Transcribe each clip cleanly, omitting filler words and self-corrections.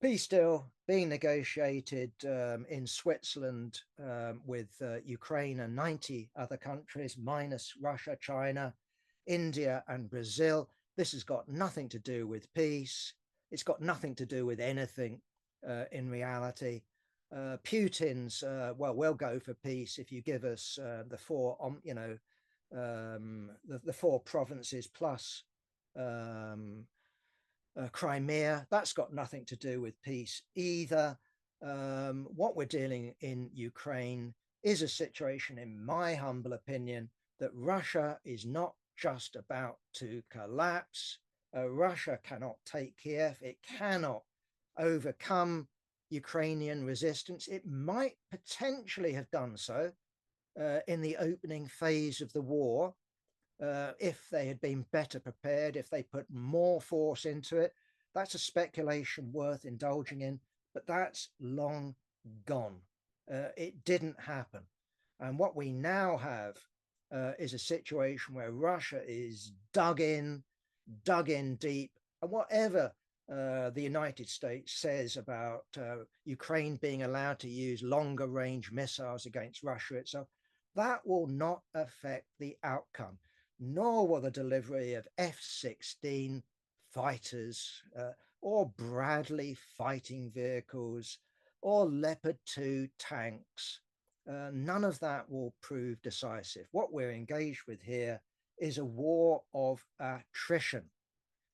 Peace deal being negotiated in Switzerland with Ukraine and 90 other countries, minus Russia, China, India, and Brazil. This has got nothing to do with peace. It's got nothing to do with anything in reality. Putin's, well, we'll go for peace if you give us the four, the four provinces plus Crimea. That's got nothing to do with peace either. What we're dealing in Ukraine is a situation, in my humble opinion, that Russia is not just about to collapse. Russia cannot take Kiev. It cannot overcome Ukrainian resistance. It might potentially have done so in the opening phase of the war, if they had been better prepared, if they put more force into it. That's a speculation worth indulging in, but that's long gone. It didn't happen. And what we now have is a situation where Russia is dug in deep, and whatever the United States says about Ukraine being allowed to use longer range missiles against Russia itself, that will not affect the outcome, nor will the delivery of F-16 fighters or Bradley fighting vehicles or Leopard 2 tanks. None of that will prove decisive. What we're engaged with here is a war of attrition,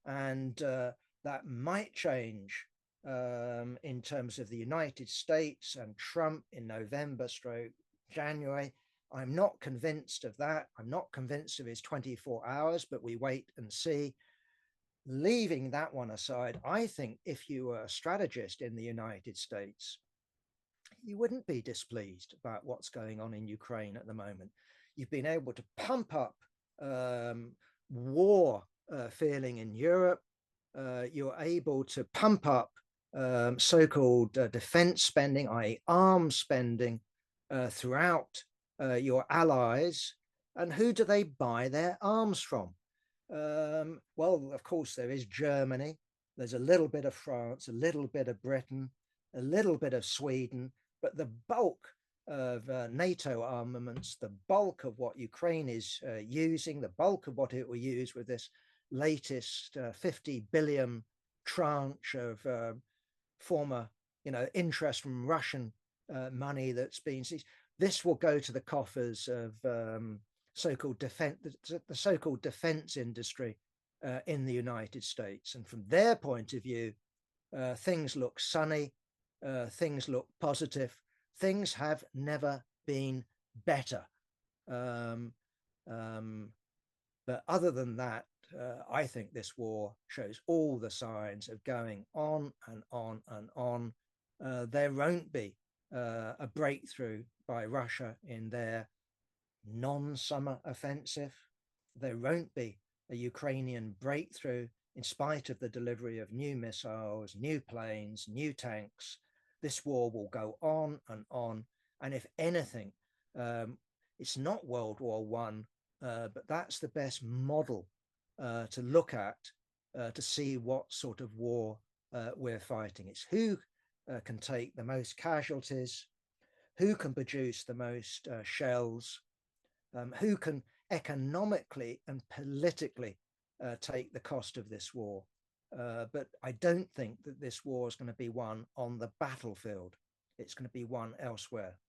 and that might change in terms of the United States and Trump in November stroke January. I'm not convinced of that. I'm not convinced of his 24 hours, but we wait and see. Leaving that one aside, I think if you were a strategist in the United States, you wouldn't be displeased about what's going on in Ukraine at the moment. You've been able to pump up war feeling in Europe. You're able to pump up so-called defense spending, i.e. arms spending, throughout your allies. And who do they buy their arms from? Well, of course, there is Germany. There's a little bit of France, a little bit of Britain, a little bit of Sweden, but the bulk of NATO armaments, the bulk of what Ukraine is using, the bulk of what it will use with this latest 50 billion tranche of former, interest from Russian money that's been seized. This will go to the coffers of so-called defense, the so-called defense industry in the United States. And from their point of view, things look sunny, things look positive, things have never been better. But other than that, I think this war shows all the signs of going on and on and on. There won't be a breakthrough by Russia in their non-summer offensive. There won't be a Ukrainian breakthrough in spite of the delivery of new missiles, new planes, new tanks. This war will go on and on. And if anything, it's not World War One, but that's the best model to look at to see what sort of war we're fighting. It's who can take the most casualties, who can produce the most shells, who can economically and politically take the cost of this war. But I don't think that this war is going to be won on the battlefield. It's going to be won elsewhere.